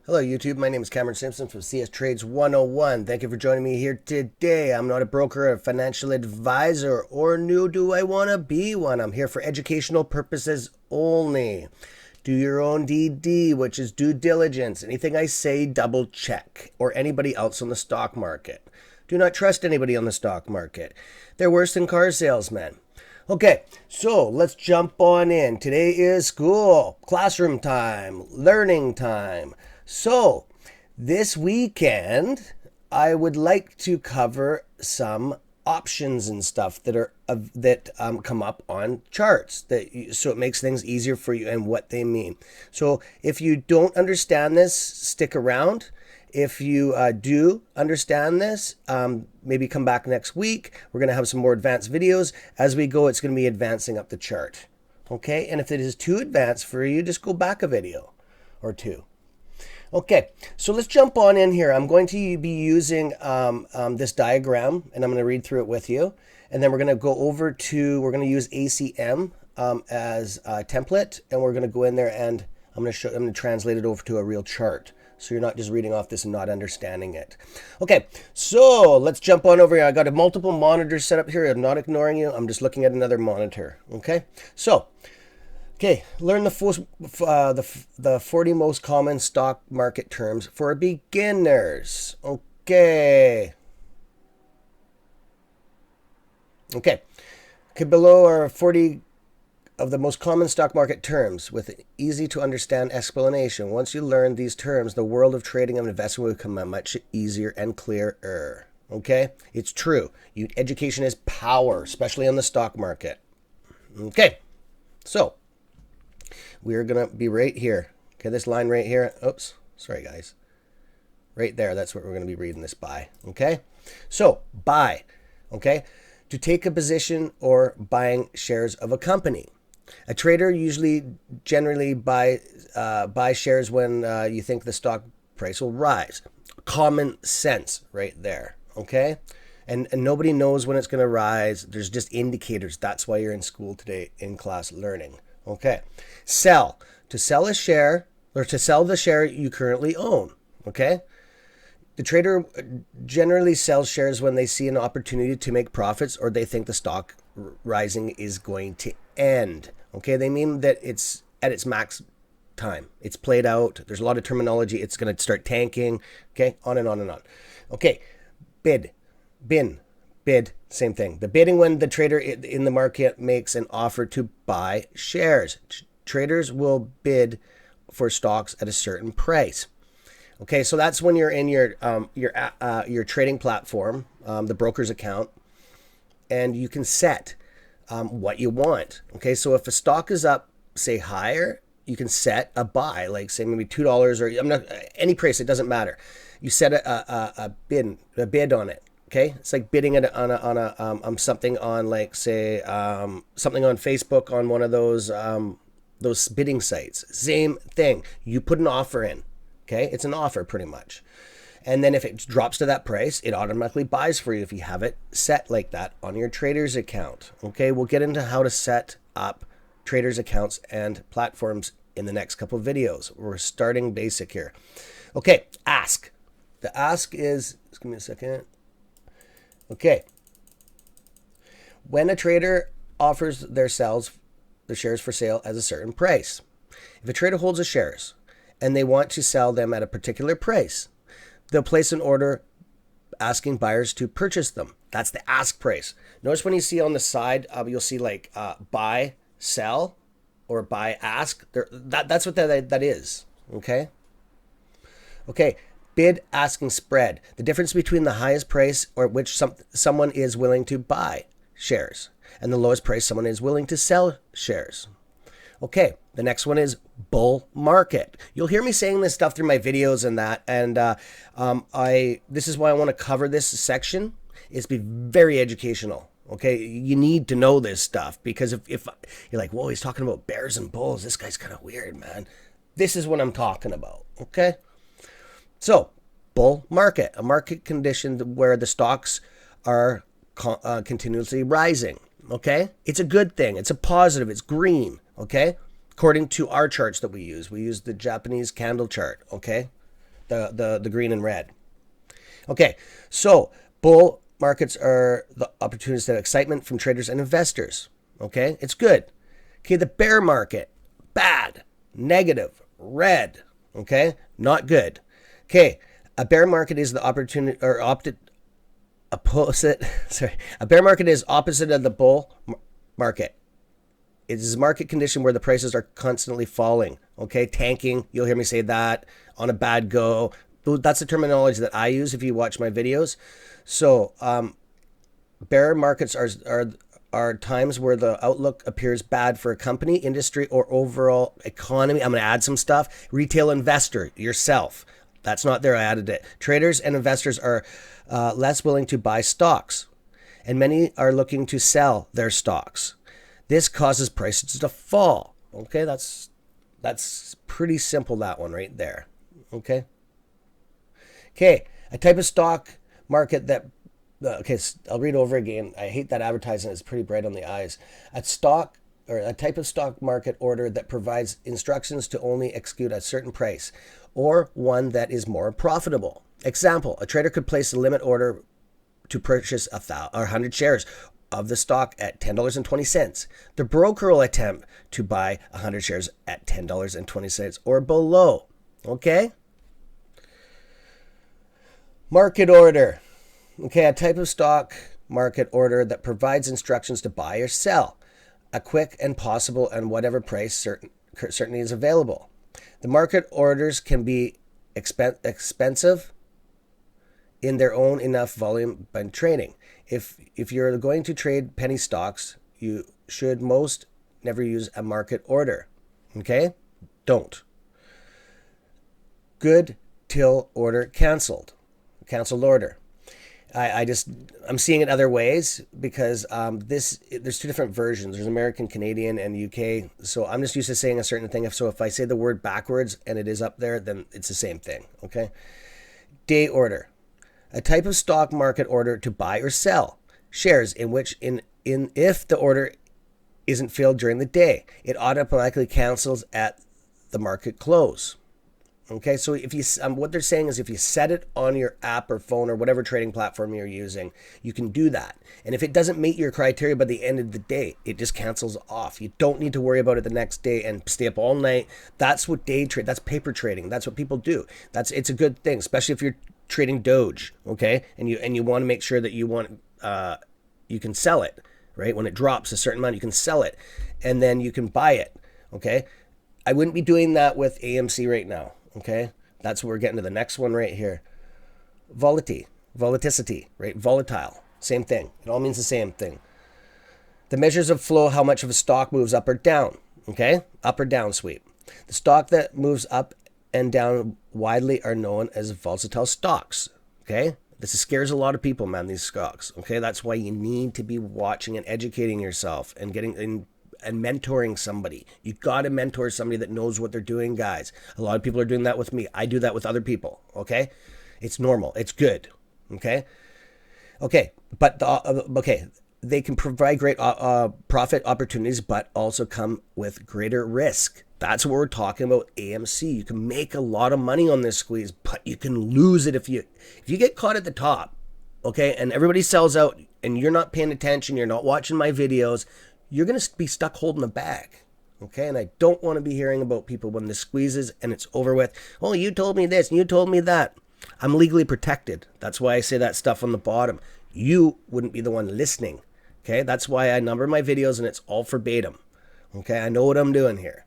Hello YouTube, my name is Cameron Simpson from CS Trades 101. Thank you for joining me here today. I'm not a broker or a financial advisor, or nor do I want to be one. I'm here for educational purposes only. Do your own DD, which is due diligence. Anything I say, double check, or anybody else on the stock market. Do not trust anybody on the stock market. They're worse than car salesmen. Okay, so let's jump on in. Today is school, classroom time, learning time. So, this weekend, I would like to cover some options and stuff that come up on charts. So it makes things easier for you and what they mean. So, if you don't understand this, stick around. If you do understand this, maybe come back next week. We're going to have some more advanced videos. As we go, it's going to be advancing up the chart. Okay, and if it is too advanced for you, just go back a video or two. Okay, so let's jump on in here. I'm going to be using this diagram, and I'm going to read through it with you. And then we're going to go over to, we're going to use ACM as a template, and we're going to go in there and I'm going to translate it over to a real chart. So you're not just reading off this and not understanding it. Okay, so let's jump on over here. I got a multiple monitors set up here. I'm not ignoring you. I'm just looking at another monitor. Okay, so learn the 40 most common stock market terms for beginners. Okay, below are 40 of the most common stock market terms with an easy to understand explanation. Once you learn these terms, the world of trading and investing will become much easier and clearer. Okay, it's true. Education is power, especially on the stock market. Okay, so we're going to be right here. Okay, this line right here. Oops, sorry guys. Right there, that's what we're going to be reading this by. Okay, so buy. Okay, to take a position or buying shares of a company. A trader generally buy shares when you think the stock price will rise. Common sense right there. Okay, and nobody knows when it's going to rise. There's just indicators. That's why you're in school today, in class learning. Okay, sell. To sell a share, or to sell the share you currently own. Okay, the trader generally sells shares when they see an opportunity to make profits, or they think the stock rising is going to end. Okay, they mean that it's at its max time. It's played out. There's a lot of terminology. It's going to start tanking. Okay, on and on and on. Okay, bid, same thing. The bidding when the trader in the market makes an offer to buy shares. Traders will bid for stocks at a certain price. Okay, so that's when you're in your trading platform, the broker's account, and you can set what you want. Okay, so if a stock is up, say higher, you can set a buy, like say maybe $2 or any price. It doesn't matter. You set a bid on it. Okay, it's like bidding it on something on, like say something on Facebook, on one of those bidding sites. Same thing. You put an offer in. Okay, it's an offer pretty much. And then if it drops to that price, it automatically buys for you if you have it set like that on your trader's account. Okay, we'll get into how to set up traders' accounts and platforms in the next couple of videos. We're starting basic here. Okay, ask. The ask is, just give me a second. Okay. When a trader offers their shares for sale at a certain price. If a trader holds the shares and they want to sell them at a particular price, they'll place an order asking buyers to purchase them. That's the ask price. Notice when you see on the side, you'll see like buy, sell, or buy, ask. That's what that is. Okay. Okay. Bid, asking spread. The difference between the highest price or which someone is willing to buy shares and the lowest price someone is willing to sell shares. Okay, the next one is bull market. You'll hear me saying this stuff through my videos and that, and this is why I want to cover this section. It's be very educational. Okay, you need to know this stuff, because if you're like, whoa, he's talking about bears and bulls, this guy's kind of weird, man. This is what I'm talking about. Okay, so bull market, a market condition where the stocks are continuously rising. Okay, it's a good thing. It's a positive. It's green. Okay, according to our charts that we use the Japanese candle chart. Okay, the green and red. Okay, so bull markets are the opportunities that excitement from traders and investors. Okay, it's good. Okay, the bear market, bad, negative, red. Okay, not good. Okay, a bear market is the opportunity or opposite. Sorry, a bear market is opposite of the bull market. It is a market condition where the prices are constantly falling. Okay, tanking. You'll hear me say that on a bad go. That's the terminology that I use if you watch my videos. So, bear markets are times where the outlook appears bad for a company, industry, or overall economy. I'm going to add some stuff. Retail investor, yourself. That's not there. I added it. Traders and investors are less willing to buy stocks, and many are looking to sell their stocks. This causes prices to fall. Okay, that's pretty simple, that one right there. Okay. Okay, a type of stock market that, okay, I'll read over again. I hate that advertising. It's pretty bright on the eyes. A type of stock market order that provides instructions to only execute a certain price, or one that is more profitable. Example, a trader could place a limit order to purchase 100 shares of the stock at $10.20. The broker will attempt to buy 100 shares at $10.20 or below. Okay? Market order. Okay, a type of stock market order that provides instructions to buy or sell, a quick and possible and whatever price certainty is available. The market orders can be expensive in their own enough volume by trading. If you're going to trade penny stocks, you should most never use a market order. Okay? Don't. Good till order canceled. Canceled order. I'm seeing it other ways because there's two different versions. There's American, Canadian, and UK. So I'm just used to saying a certain thing. So if I say the word backwards and it is up there, then it's the same thing. Okay. Day order. A type of stock market order to buy or sell shares in which if the order isn't filled during the day, it automatically cancels at the market close. Okay, so if you what they're saying is if you set it on your app or phone or whatever trading platform you're using, you can do that. And if it doesn't meet your criteria by the end of the day, it just cancels off. You don't need to worry about it the next day and stay up all night. That's what day trade. That's paper trading. That's what people do. It's a good thing, especially if you're trading Doge. Okay, and you want to make sure that you can sell it right when it drops a certain amount. You can sell it, and then you can buy it. Okay, I wouldn't be doing that with AMC right now. Okay, that's what we're getting to the next one right here. Volatility, right? Volatile, same thing. It all means the same thing. The measures of flow, how much of a stock moves up or down. Okay, up or down sweep. The stock that moves up and down widely are known as volatile stocks. Okay, this scares a lot of people, man. These stocks. Okay, that's why you need to be watching and educating yourself and getting in. And mentoring somebody. You got to mentor somebody that knows what they're doing, guys. A lot of people are doing that with me. I do that with other people. Okay, it's normal. It's good. Okay, but they can provide great profit opportunities, but also come with greater risk. That's what we're talking about. AMC. You can make a lot of money on this squeeze, but you can lose it if you get caught at the top. Okay, and everybody sells out, and you're not paying attention. You're not watching my videos. You're going to be stuck holding the bag, okay? And I don't want to be hearing about people when this squeezes and it's over with. Oh, you told me this and you told me that. I'm legally protected. That's why I say that stuff on the bottom. You wouldn't be the one listening, okay? That's why I number my videos and it's all verbatim, okay? I know what I'm doing here,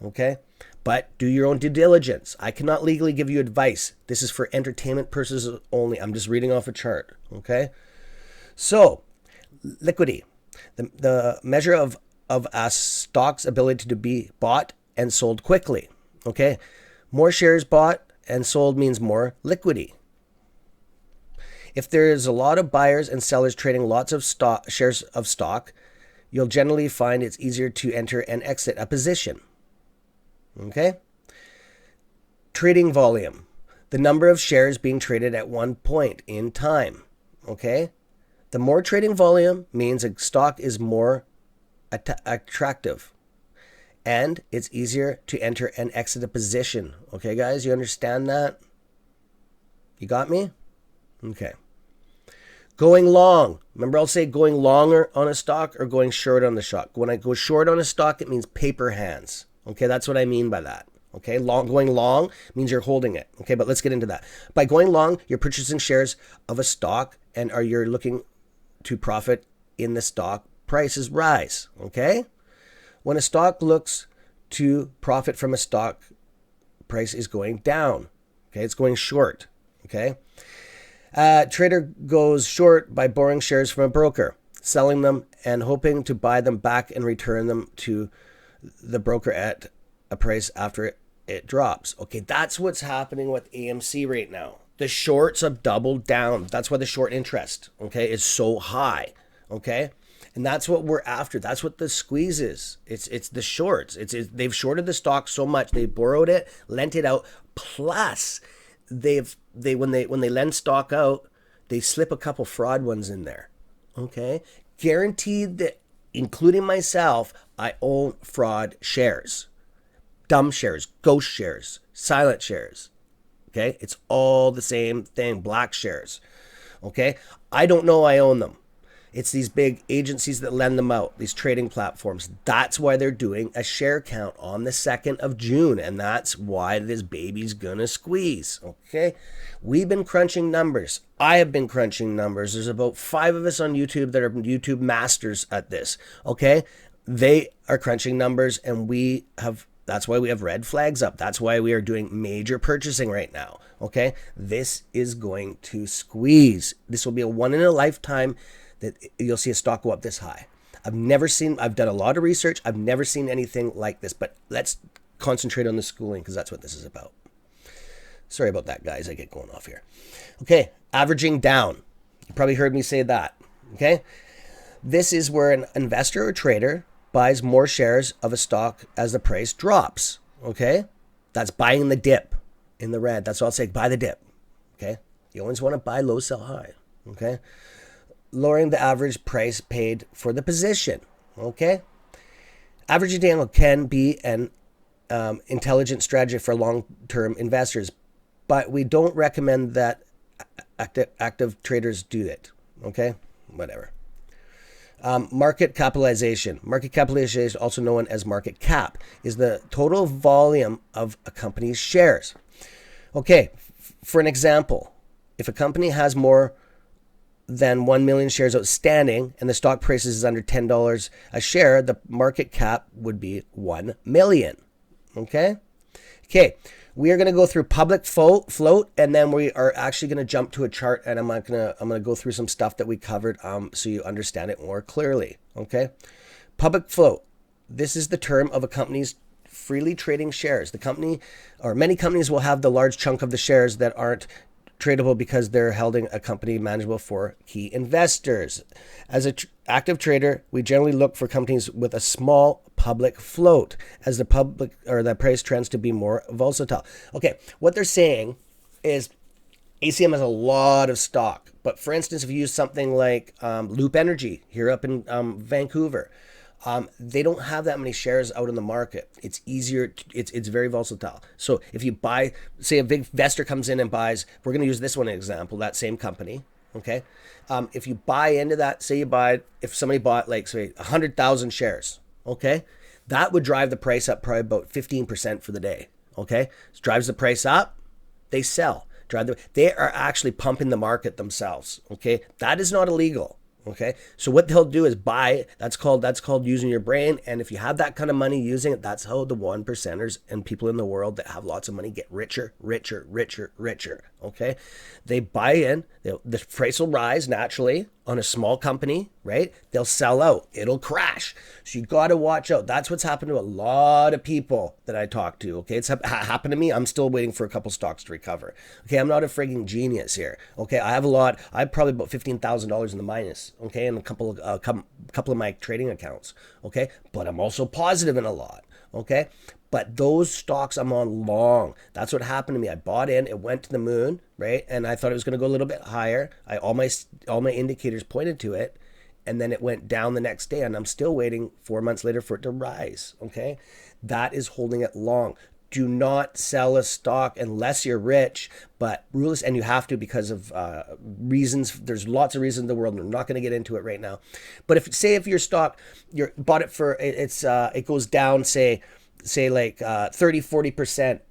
okay? But do your own due diligence. I cannot legally give you advice. This is for entertainment purposes only. I'm just reading off a chart, okay? So, liquidity. The measure of a stock's ability to be bought and sold quickly. Okay, more shares bought and sold means more liquidity. If there is a lot of buyers and sellers trading lots of shares of stock, you'll generally find it's easier to enter and exit a position. Okay, trading volume, the number of shares being traded at one point in time. Okay. The more trading volume means a stock is more attractive and it's easier to enter and exit a position. Okay, guys, you understand that? You got me? Okay. Going long. Remember, I'll say going longer on a stock or going short on the stock. When I go short on a stock, it means paper hands. Okay, that's what I mean by that. Okay, going long means you're holding it. Okay, but let's get into that. By going long, you're purchasing shares of a stock and you're looking to profit in the stock prices rise. Okay, when a stock looks to profit from a stock, price is going down. Okay, it's going short. Okay. Trader goes short by borrowing shares from a broker, selling them and hoping to buy them back and return them to the broker at a price after it drops. Okay, that's what's happening with AMC right now. The shorts have doubled down. That's why the short interest, okay, is so high. Okay, and that's what we're after. That's what the squeeze is. It's the shorts. They've shorted the stock so much they borrowed it, lent it out, plus when they lend stock out, they slip a couple fraud ones in there. Okay, guaranteed that, including myself, I own fraud shares, dumb shares, ghost shares, silent shares. Okay, it's all the same thing. Black shares. Okay, I don't know I own them. It's these big agencies that lend them out, these trading platforms. That's why they're doing a share count on the 2nd of June. And that's why this baby's gonna squeeze, okay? We've been crunching numbers. I have been crunching numbers. There's about 5 of us on YouTube that are YouTube masters at this, okay? They are crunching numbers and that's why we have red flags up. That's why we are doing major purchasing right now, okay? This is going to squeeze. This will be a one in a lifetime that you'll see a stock go up this high. I've done a lot of research. I've never seen anything like this, but let's concentrate on the schooling because that's what this is about. Sorry about that, guys. I get going off here. Okay, averaging down. You probably heard me say that, okay? This is where an investor or trader buys more shares of a stock as the price drops, okay? That's buying the dip in the red. That's what I'll say, buy the dip, okay? You always want to buy low, sell high, okay? Lowering the average price paid for the position, okay? Averaging down can be an intelligent strategy for long-term investors, but we don't recommend that active traders do it, okay? Whatever. Market capitalization. Market capitalization, also known as market cap, is the total volume of a company's shares. Okay, for an example, if a company has more than 1 million shares outstanding and the stock price is under $10 a share, the market cap would be 1 million. Okay? Okay, we are going to go through public float, and then we are actually going to jump to a chart, and I'm going to go through some stuff that we covered so you understand it more clearly. Okay? Public float. This is the term of a company's freely trading shares. The company, or many companies, will have the large chunk of the shares that aren't tradable because they're holding a company manageable for key investors. As an active trader, we generally look for companies with a small public float, as the public or the price trends to be more volatile. Okay, what they're saying is ACM has a lot of stock, but for instance, if you use something like Loop Energy here up in Vancouver, they don't have that many shares out in the market. It's easier. It's very versatile. So if you buy, say a big investor comes in and buys, we're going to use this one as an example, that same company. Okay. If you buy into that, say you buy, if somebody bought like say 100,000 shares, okay, that would drive the price up probably about 15% for the day. Okay. So drives the price up, they sell. They are actually pumping the market themselves. Okay. That is not illegal. Okay, so what they'll do is buy. That's called using your brain. And if you have that kind of money using it, that's how the 1%ers and people in the world that have lots of money get richer. Okay, they buy in. The price will rise naturally on a small company, right? They'll sell out. It'll crash. So you got to watch out. That's what's happened to a lot of people that I talk to. Okay, it's happened to me. I'm still waiting for a couple stocks to recover. Okay, I'm not a frigging genius here. Okay, I have probably about $15,000 in the minus. Okay, and a couple of my trading accounts. Okay, but I'm also positive in a lot. Okay, but those stocks I'm on long. That's what happened to me. I bought in, it went to the moon, right? And I thought it was going to go a little bit higher. All my indicators pointed to it, and then it went down the next day, and I'm still waiting 4 months later for it to rise. Okay, that is holding it long. do not sell a stock unless you're rich, but rules, and you have to because of reasons. There's lots of reasons in the world, and we're not going to get into it right now. But if your stock, you bought it for, it goes down, say like 30-40%.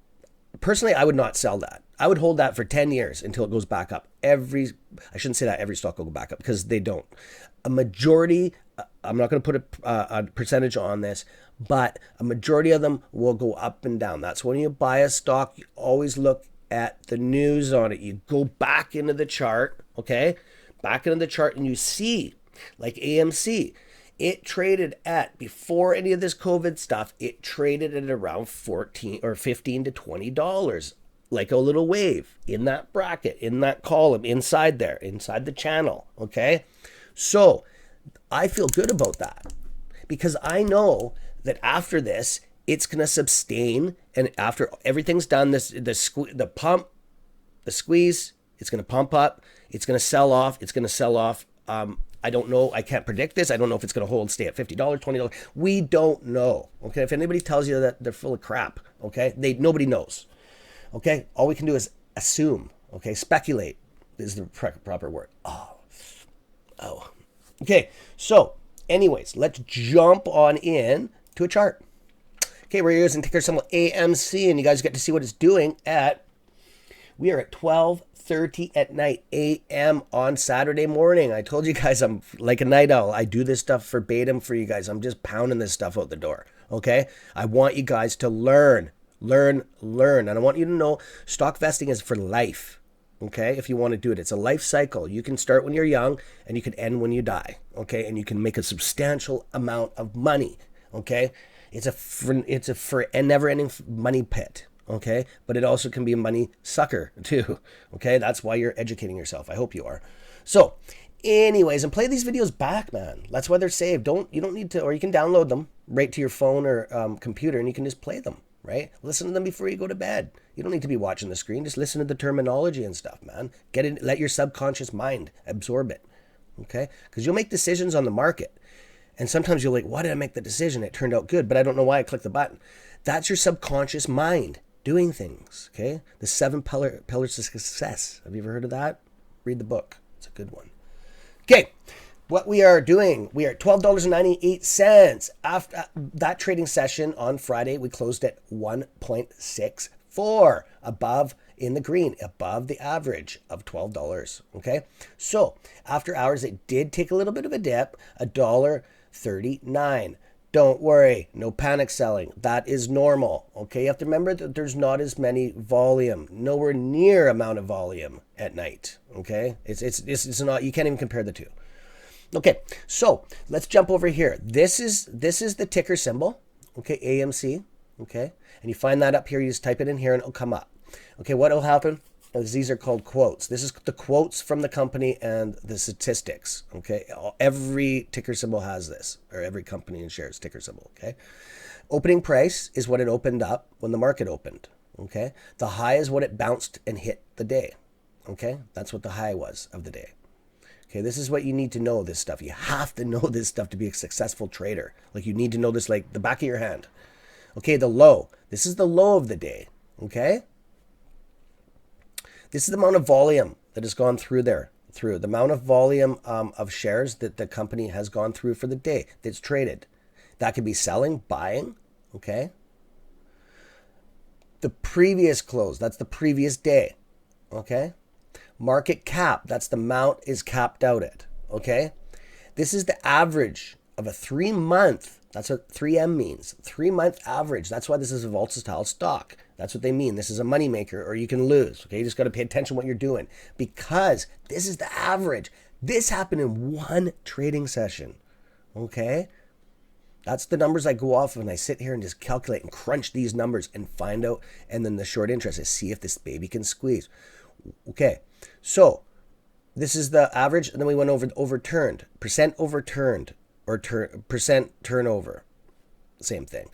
Personally, I would not sell that. I would hold that for 10 years until it goes back up. I shouldn't say that every stock will go back up, because they don't. A majority, I'm not going to put a percentage on this, but a majority of them will go up and down. That's when you buy a stock, you always look at the news on it. You go back into the chart, okay? Back into the chart, and you see, like AMC, it traded at, before any of this COVID stuff, it traded at around $14 or $15 to $20, like a little wave in that bracket, in that column, inside there, inside the channel, okay? So I feel good about that, because I know that after this, it's going to sustain, and after everything's done, the pump, the squeeze, it's going to pump up, it's going to sell off, I don't know. I can't predict this. I don't know if it's going to hold, stay at $50, $20. We don't know. Okay. If anybody tells you that, they're full of crap. Okay. Nobody knows. Okay. All we can do is assume. Okay. Speculate is the proper word. Oh. Okay. So anyways, let's jump on in to a chart. Okay. We're using ticker symbol AMC, and you guys get to see what it's doing we are at 12:30 at night a.m. on Saturday morning. I told you guys I'm like a night owl. I do this stuff verbatim for you guys. I'm just pounding this stuff out the door, okay? I want you guys to learn. And I want you to know stock vesting is for life, okay? If you want to do it, it's a life cycle. You can start when you're young, and you can end when you die, okay? And you can make a substantial amount of money, okay? It's a never-ending money pit. Okay, but it also can be a money sucker too. Okay, that's why you're educating yourself. I hope you are. So, anyways, and play these videos back, man. That's why they're saved. You don't need to, or you can download them right to your phone or computer, and you can just play them. Right, listen to them before you go to bed. You don't need to be watching the screen. Just listen to the terminology and stuff, man. Get it. Let your subconscious mind absorb it. Okay, because you'll make decisions on the market, and sometimes you're like, "Why did I make the decision? It turned out good, but I don't know why I clicked the button." That's your subconscious mind doing things, okay? The 7 pillars of success. Have you ever heard of that? Read the book. It's a good one. Okay, what we are doing, we are at $12.98. After that trading session on Friday, we closed at 1.64, above, in the green, above the average of $12, okay? So after hours, it did take a little bit of a dip, $1.39. Don't worry, no panic selling. That is normal. Okay, you have to remember that there's not as many volume, nowhere near amount of volume at night. Okay, it's not. You can't even compare the two. Okay, so let's jump over here. This is the ticker symbol. Okay, AMC. Okay, and you find that up here. You just type it in here, and it'll come up. Okay, what will happen? These are called quotes. This is the quotes from the company and the statistics. Okay, every ticker symbol has this, or every company and shares ticker symbol. Okay, opening price is what it opened up when the market opened. Okay, the high is what it bounced and hit the day. Okay, that's what the high was of the day. Okay, this is what you need to know. This stuff, you have to know this stuff to be a successful trader. Like, you need to know this like the back of your hand. Okay, the low. This is the low of the day. Okay. This is the amount of volume that has gone through the amount of volume of shares that the company has gone through for the day that's traded. That could be selling, buying, okay? The previous close, that's the previous day, okay? Market cap, that's the amount is capped out at, okay? This is the average of a 3-month, that's what 3M means, 3-month average. That's why this is a volatile stock. That's what they mean. This is a moneymaker, or you can lose. Okay, you just got to pay attention to what you're doing, because this is the average. This happened in one trading session. Okay, that's the numbers I go off of, and I sit here and just calculate and crunch these numbers and find out. And then the short interest is see if this baby can squeeze. Okay, so this is the average, and then we went over overturned, percent overturned, or percent turnover. Same thing.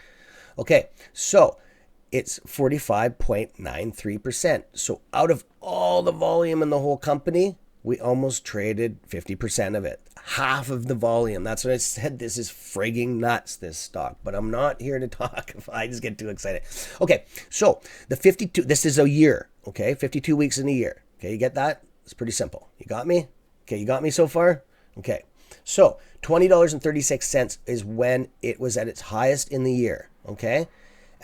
Okay, so it's 45.93%. So out of all the volume in the whole company, We almost traded 50% of it, half of the volume. That's what I said. This is frigging nuts, this stock. But I'm not here to talk if I just get too excited. Okay, so the 52, this is a year, okay? 52 weeks in a year. Okay, you get that? It's pretty simple. You got me? Okay, you got me so far? Okay, so $20.36 is when it was at its highest in the year, okay?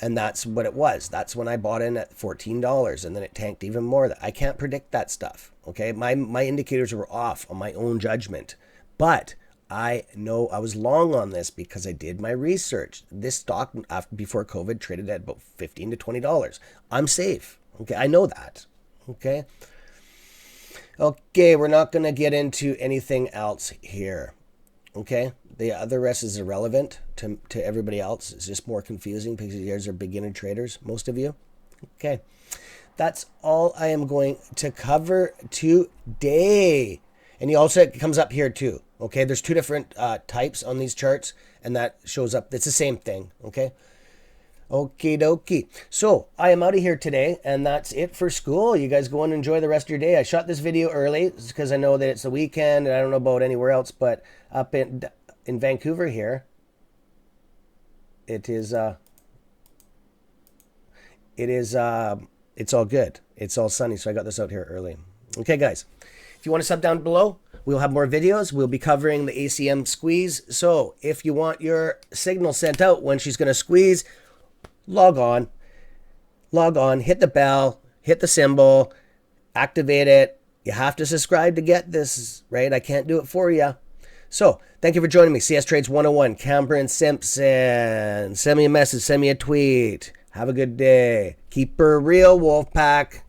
And that's what it was. That's when I bought in at $14, and then it tanked even more. I can't predict that stuff, okay? My indicators were off on my own judgment. But I know I was long on this because I did my research. This stock, before COVID, traded at about $15 to $20. I'm safe, okay? I know that, okay? Okay, we're not going to get into anything else here, okay? The other rest is irrelevant to everybody else. It's just more confusing because you guys are beginner traders, most of you. Okay, that's all I am going to cover today. And you also, it comes up here too, okay? There's two different types on these charts, and that shows up. It's the same thing, okay? Okie dokie. So I am out of here today, and that's it for school. You guys go and enjoy the rest of your day. I shot this video early because I know that it's the weekend, and I don't know about anywhere else, but up in Vancouver here, it's all good. It's all sunny, so I got this out here early. Okay, guys, if you want to sub down below, we'll have more videos. We'll be covering the ACM squeeze. So if you want your signal sent out when she's going to squeeze, log on, hit the bell, hit the symbol, activate it. You have to subscribe to get this, right? I can't do it for you. So, thank you for joining me. CS Trades 101, Cameron Simpson. Send me a message, send me a tweet. Have a good day. Keep her real, Wolfpack.